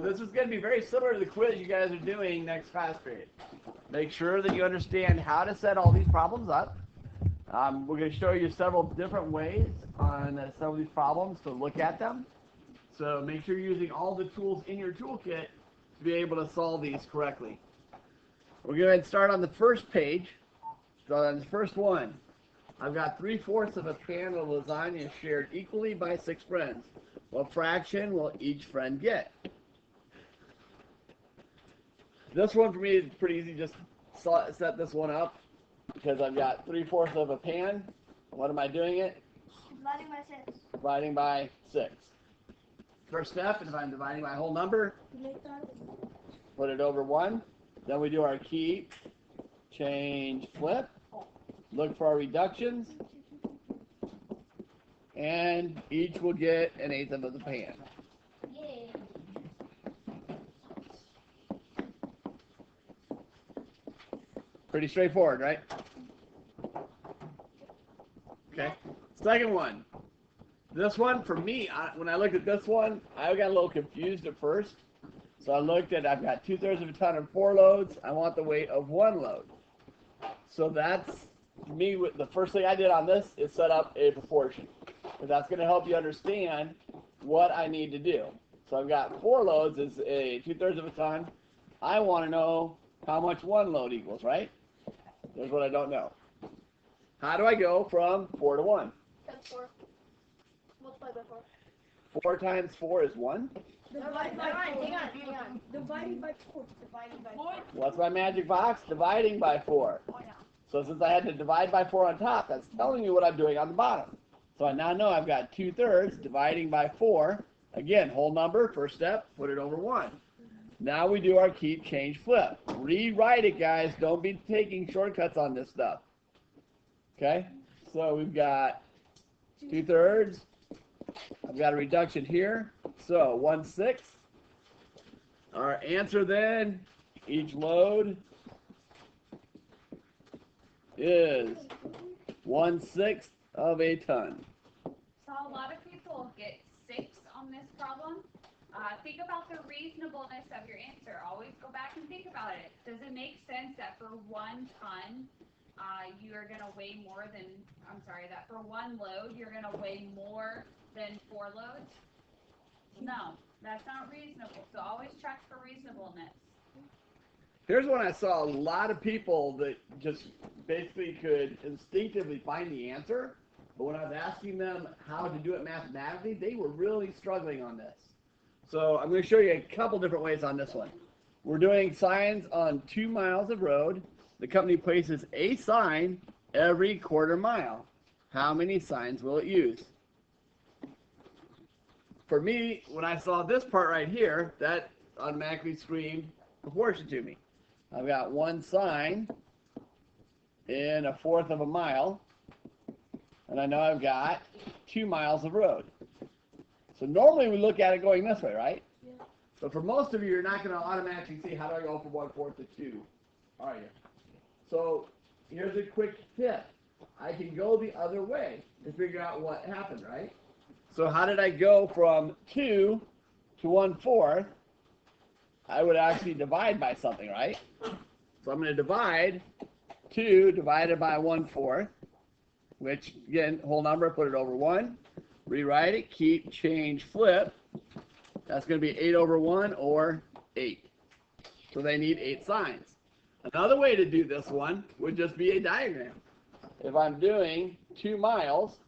this is going to be very similar to the quiz you guys are doing next class period. Make sure that you understand how to set all these problems up. We're going to show you several different ways on some of these problems to look at them. So make sure you're using all the tools in your toolkit to be able to solve these correctly. We're going to start on the first page. So on the first one, I've got 3/4 of a pan of lasagna shared equally by 6 friends. What fraction will each friend get? This one for me is pretty easy. Just set this one up because I've got 3/4 of a pan. What am I doing it? Dividing by 6. Dividing by 6. First step, if I'm dividing my whole number, put it over 1. Then we do our keep, change, flip. Look for our reductions. And each will get 1/8 of the pan. Yay. Pretty straightforward, right? Okay. Second one. This one, for me, when I looked at this one, I got a little confused at first. So I looked at, I've got 2/3 of a ton of 4 loads. I want the weight of 1 load. So that's me. The first thing I did on this is set up a proportion. Because that's going to help you understand what I need to do. So I've got 4 loads is a 2/3 of a ton. I want to know how much 1 load equals, right? Here's what I don't know. How do I go from 4 to 1? That's 4. Multiply by 4. 4 times 4 is 1. Hang on. Dividing by 4. Dividing by 4. What's my magic box? Dividing by 4. Oh, yeah. So since I had to divide by 4 on top, that's telling me what I'm doing on the bottom. So I now know I've got 2/3 dividing by 4. Again, whole number, first step, put it over 1. Now we do our keep, change, flip. Rewrite it, guys. Don't be taking shortcuts on this stuff. Okay? So we've got 2/3. I've got a reduction here. So 1/6. Our answer then, each load is 1/6 of a ton. So a lot of people get 6 on this problem. Think about the reasonableness of your answer. Always go back and think about it. Does it make sense that for 1 ton, you are going to weigh more than, that for 1 load, you're going to weigh more than 4 loads? No, that's not reasonable. So always check for reasonableness. Here's when I saw a lot of people that just basically could instinctively find the answer, but when I was asking them how to do it mathematically, they were really struggling on this. So I'm going to show you a couple different ways on this one. We're doing signs on 2 miles of road. The company places a sign every 1/4 mile. How many signs will it use? For me, when I saw this part right here, that automatically screamed proportion to me. I've got 1 sign in 1/4 of a mile, and I know I've got 2 miles of road. So normally we look at it going this way, right? Yeah. But for most of you, you're not going to automatically see how do I go from 1/4 to 2, are you? So here's a quick tip. I can go the other way to figure out what happened, right? So how did I go from 2 to 1/4? I would actually divide by something, right? So I'm going to divide 2 divided by 1/4, which, again, whole number, put it over 1. Rewrite it, keep, change, flip. That's going to be 8 over 1, or 8. So they need 8 signs. Another way to do this one would just be a diagram. If I'm doing 2 miles,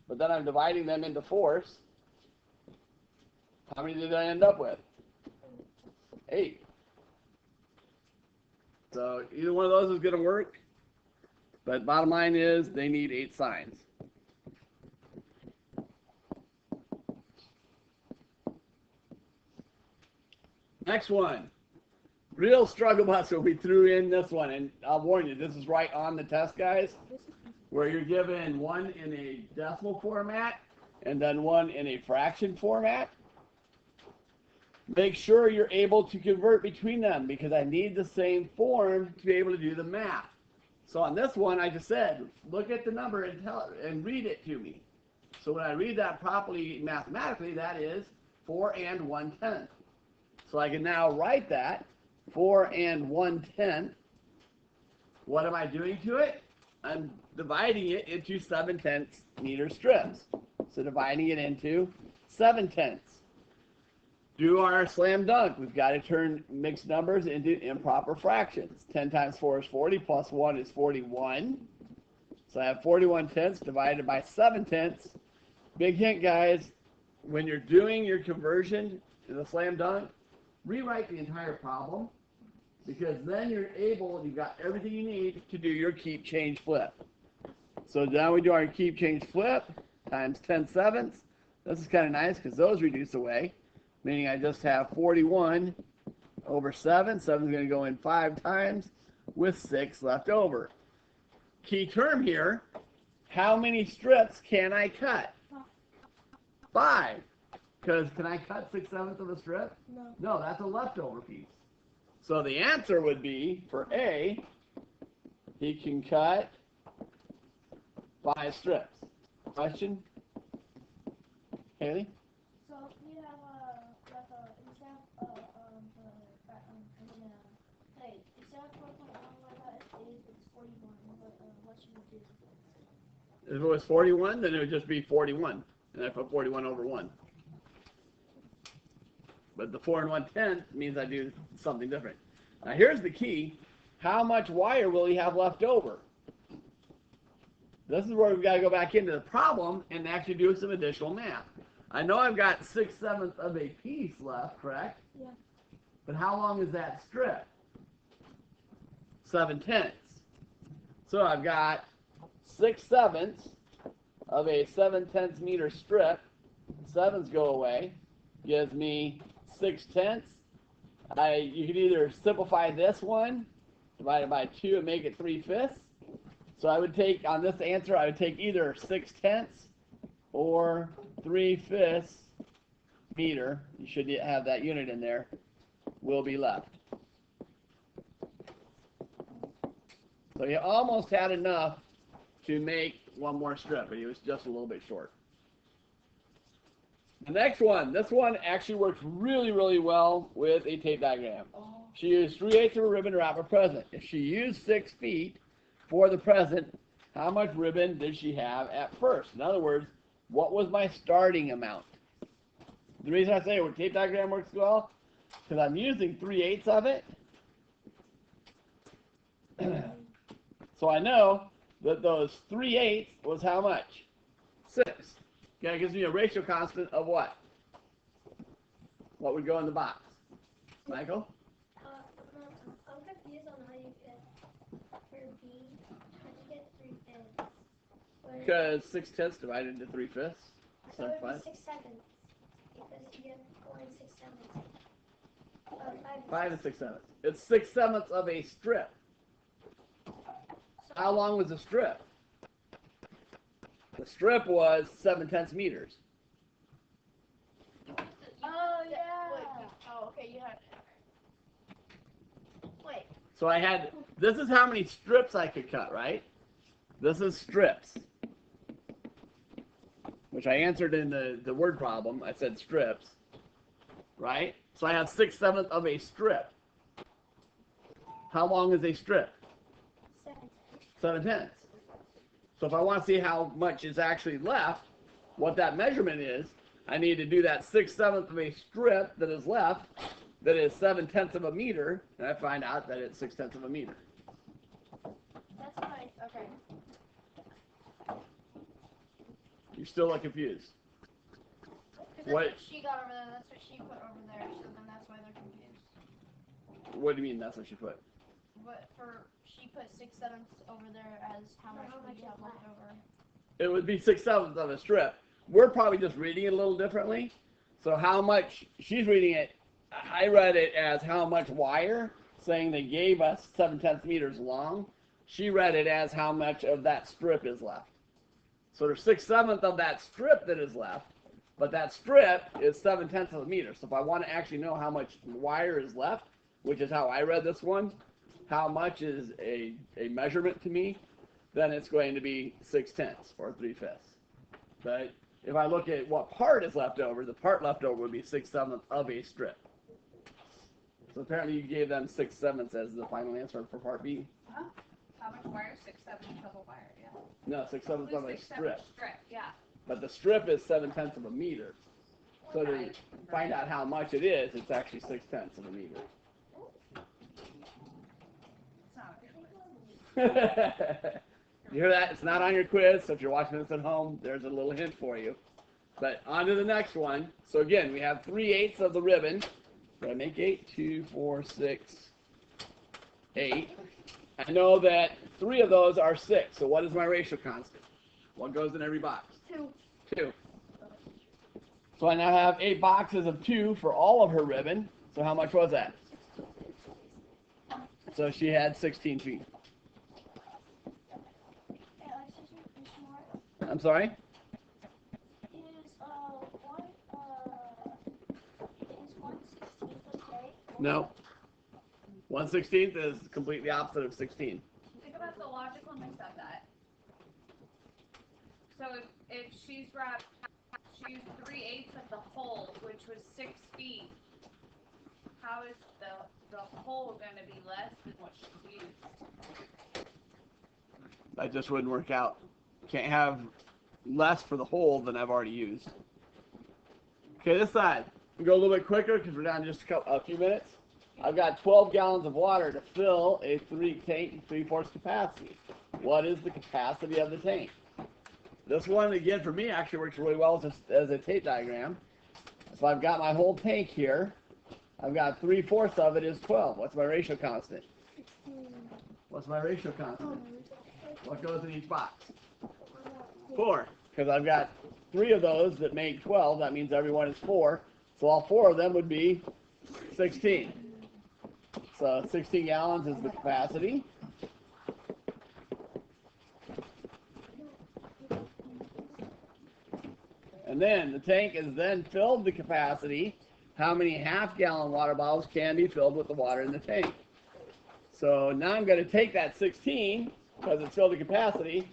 but then I'm dividing them into 4s, how many did I end up with? 8. So either one of those is going to work, but bottom line is they need 8 signs. Next one. Real struggle bus where we threw in this one, and I'll warn you, this is right on the test, guys, where you're given one in a decimal format and then one in a fraction format. Make sure you're able to convert between them because I need the same form to be able to do the math. So on this one, I just said, look at the number and read it to me. So when I read that properly mathematically, that is 4 1/10. So I can now write that 4 1/10. What am I doing to it? I'm dividing it into 7/10 meter strips. So dividing it into 7/10. Do our slam dunk. We've got to turn mixed numbers into improper fractions. 10 times 4 is 40, plus 1 is 41. So I have 41/10 divided by 7/10. Big hint, guys. When you're doing your conversion to the slam dunk, rewrite the entire problem, because then you've got everything you need to do your keep change flip. So now we do our keep change flip times 10/7. This is kind of nice because those reduce away, meaning I just have 41 over 7. 7 is going to go in 5 times with 6 left over. Key term here, how many strips can I cut? 5. Because can I cut 6/7 of a strip? No. No, that's a leftover piece. So the answer would be, for A, he can cut 5 strips. Question? Haley? So we have instead of instead of 4.1 it's 41. What should we do? If it was 41, then it would just be 41. And I put 41 over 1. But the 4 1/10 means I do something different. Now here's the key. How much wire will he have left over? This is where we've got to go back into the problem and actually do some additional math. I know I've got 6/7 of a piece left, correct? Yeah. But how long is that strip? 7/10. So I've got 6/7 of a 7/10 meter strip. 7's go away. Gives me 6/10. You can either simplify this one, divide it by 2 and make it 3/5. So I would take, on this answer, I would take either 6/10 or 3/5 meter. You should have that unit in there. Will be left. So you almost had enough to make one more strip, but he was just a little bit short. The next one, this one actually works really, really well with a tape diagram. She used 3/8 of a ribbon to wrap a present. If she used 6 feet for the present, how much ribbon did she have at first? In other words, what was my starting amount? The reason I say a tape diagram works well, because I'm using 3/8 of it. So I know that those 3/8 was how much? 6. Okay, it gives me a ratio constant of what? What would go in the box? Michael? I'm confused on how you get for B. How do you get 3/5? Because 6/10 divided into 3/5. I thought it would be 6/7. Because you get 4 and 6/7. 5 and 6/7. It's 6/7 of a strip. How long was the strip? The strip was 7/10 meters. Oh, yeah. Okay, you had it. Wait. So I had, this is how many strips I could cut, right? This is strips. Which I answered in the word problem. I said strips. Right? So I have 6/7 of a strip. How long is a strip? 7/10. So if I want to see how much is actually left, what that measurement is, I need to do that 6/7 of a strip that is left, that is 7/10 of a meter, and I find out that it's 6/10 of a meter. That's fine. Okay. You still look confused. That's What? what she got over there. That's what she put over there. So then that's why they're confused. What do you mean that's what she put? She put 6/7 over there as how much we have left over. It would be 6/7 of a strip. We're probably just reading it a little differently. So how much, she's reading it, I read it as how much wire, saying they gave us 7/10 meters long. She read it as how much of that strip is left. So there's 6/7 of that strip that is left, but that strip is 7/10 of a meter. So if I want to actually know how much wire is left, which is how I read this one, how much is a measurement to me, then it's going to be 6/10 or 3/5. But if I look at what part is left over, the part left over would be 6/7 of a strip. So apparently you gave them 6/7 as the final answer for part B. Huh? How much wire? 6/7 of a wire, yeah. No, 6/7 of a strip. Strip, yeah. But the strip is 7/10 of a meter. So to Right. find out how much it is, it's actually 6/10 of a meter. It's not a good one. You hear that? It's not on your quiz, so if you're watching this at home, there's a little hint for you. But on to the next one. So again, we have 3/8 of the ribbon. Did I make 8? 2, 4, 6, 8. I know that 3 of those are 6. So what is my ratio constant? What goes in every box? 2. 2. So I now have 8 boxes of 2 for all of her ribbon. So how much was that? So she had 16 feet. I'm sorry? No. 1/16 is completely opposite of 16. Think about the logicalness of that. So if she's wrapped, she used 3/8 of the whole, which was 6 feet, how is the whole going to be less than what she's used? That just wouldn't work out. Can't have less for the whole than I've already used. Okay, this side. We'll go a little bit quicker because we're down just a few minutes. I've got 12 gallons of water to fill a 3 3/4 capacity. What is the capacity of the tank? This one, again, for me, actually works really well as a tape diagram. So I've got my whole tank here. I've got 3/4 of it is 12. What's my ratio constant? What's my ratio constant? What goes in each box? 4. Because I've got 3 of those that make 12. That means every one is 4. So all 4 of them would be 16. So 16 gallons is the capacity. And then the tank is then filled to capacity. How many half-gallon water bottles can be filled with the water in the tank? So now I'm going to take that 16, because it's filled to capacity,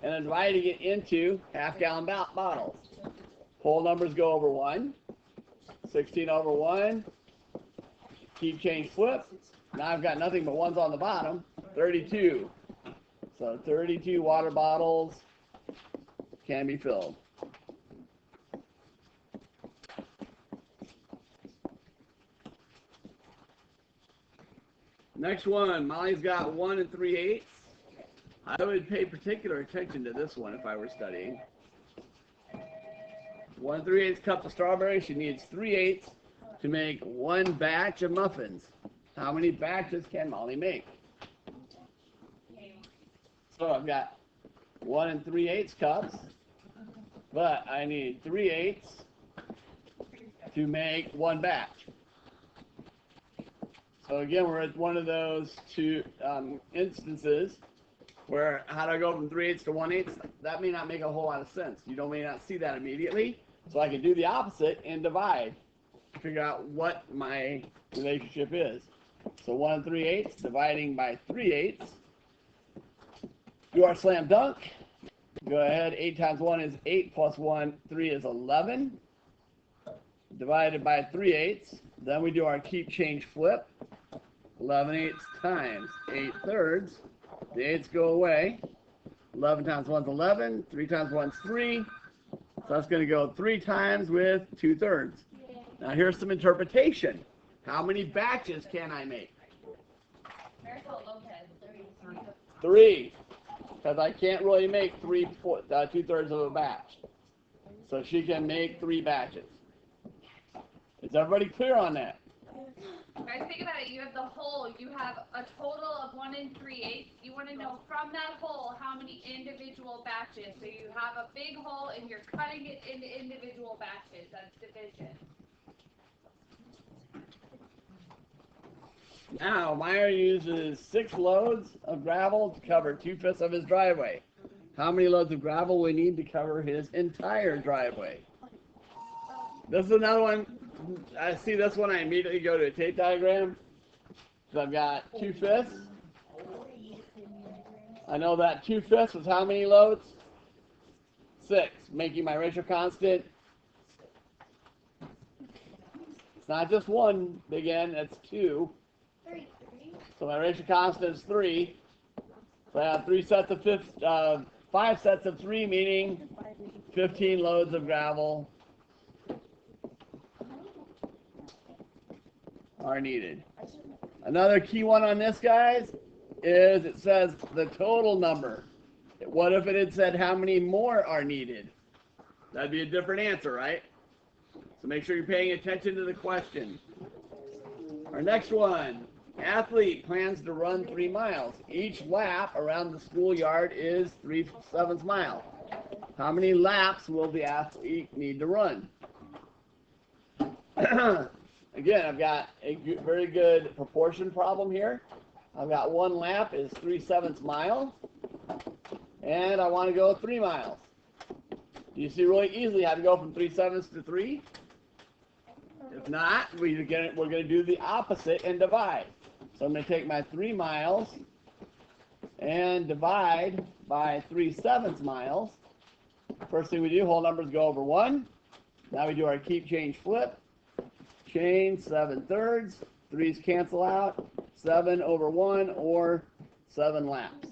and I'm dividing it into half-gallon bottles. Whole numbers go over 1. 16 over 1. Keep change flip. Now I've got nothing but ones on the bottom. 32. So 32 water bottles can be filled. Next one, Molly's got 1 3/8. I would pay particular attention to this one if I were studying. 1 3/8 cups of strawberries. She needs 3/8 to make 1 batch of muffins. How many batches can Molly make? So I've got 1 3/8 cups, but I need 3/8 to make 1 batch. So again, we're at one of those two instances where how do I go from 3/8 to 1/8? That may not make a whole lot of sense. You may not see that immediately. So I can do the opposite and divide to figure out what my relationship is. So 1 3/8 dividing by 3/8. Do our slam dunk. Go ahead. 8 times 1 is 8 plus 1, 3 is 11. Divided by 3/8. Then we do our keep change flip. 11/8 times 8/3. The 8's go away. 11 times 1's 11. 3 times 1's 3. So that's going to go 3 times with 2/3. Now here's some interpretation. How many batches can I make? 3. Because I can't really make 2/3 of a batch. So she can make 3 batches. Is everybody clear on that? Guys, think about it. You have the whole. You have a total of 1 3/8. You want to know from that whole how many individual batches. So you have a big whole and you're cutting it into individual batches. That's division. Now, Meyer uses 6 loads of gravel to cover 2/5 of his driveway. How many loads of gravel we need to cover his entire driveway? This is another one. I see this one, I immediately go to a tape diagram. So I've got 2/5. I know that 2/5 was how many loads? 6, making my ratio constant It's not just one big N, it's 2. 3. So my ratio constant is 3. So I have 5 sets of 3, meaning 15 loads of gravel are needed. Another key one on this, guys, is it says the total number. What if it had said how many more are needed? That'd be a different answer, right? So make sure you're paying attention to the question. Our next one. Athlete plans to run 3 miles. Each lap around the schoolyard is 3/7 mile. How many laps will the athlete need to run? Again, I've got a very good proportion problem here. I've got 1 lap is 3/7 mile, and I want to go 3 miles. Do you see really easily how to go from 3/7 to 3? If not, we're going to do the opposite and divide. So I'm going to take my 3 miles and divide by 3/7 miles. First thing we do, whole numbers go over 1. Now we do our keep, change, flip. Change 7/3. 3's cancel out. 7 over 1, or 7 laps.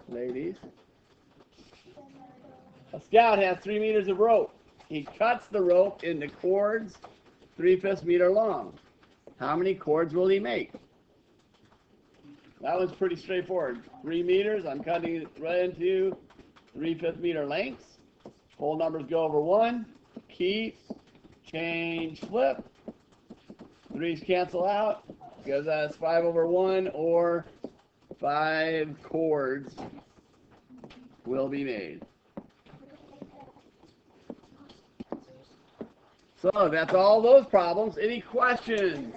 Ladies. A scout has 3 meters of rope. He cuts the rope into cords 3/5 meter long. How many cords will he make? That one's pretty straightforward. 3 meters, I'm cutting it right into 3/5 meter lengths. Whole numbers go over 1. Keep, change, flip. 3's cancel out. Because that's 5 over 1, or 5 cords will be made. So that's all those problems. Any questions?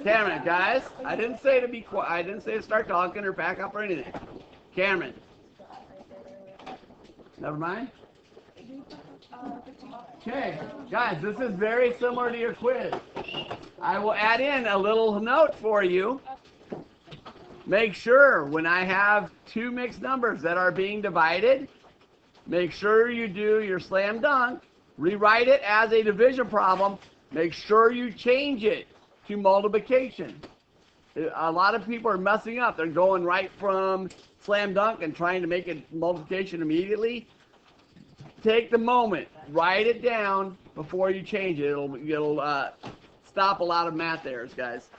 Cameron, guys, I didn't say to be quiet. I didn't say to start talking or back up or anything. Cameron. Never mind. Okay, guys, this is very similar to your quiz. I will add in a little note for you. Make sure when I have 2 mixed numbers that are being divided, make sure you do your slam dunk, rewrite it as a division problem, make sure you change it to multiplication. A lot of people are messing up. They're going right from slam dunk and trying to make it multiplication immediately. Take the moment, write it down before you change it. It'll stop a lot of math errors, guys.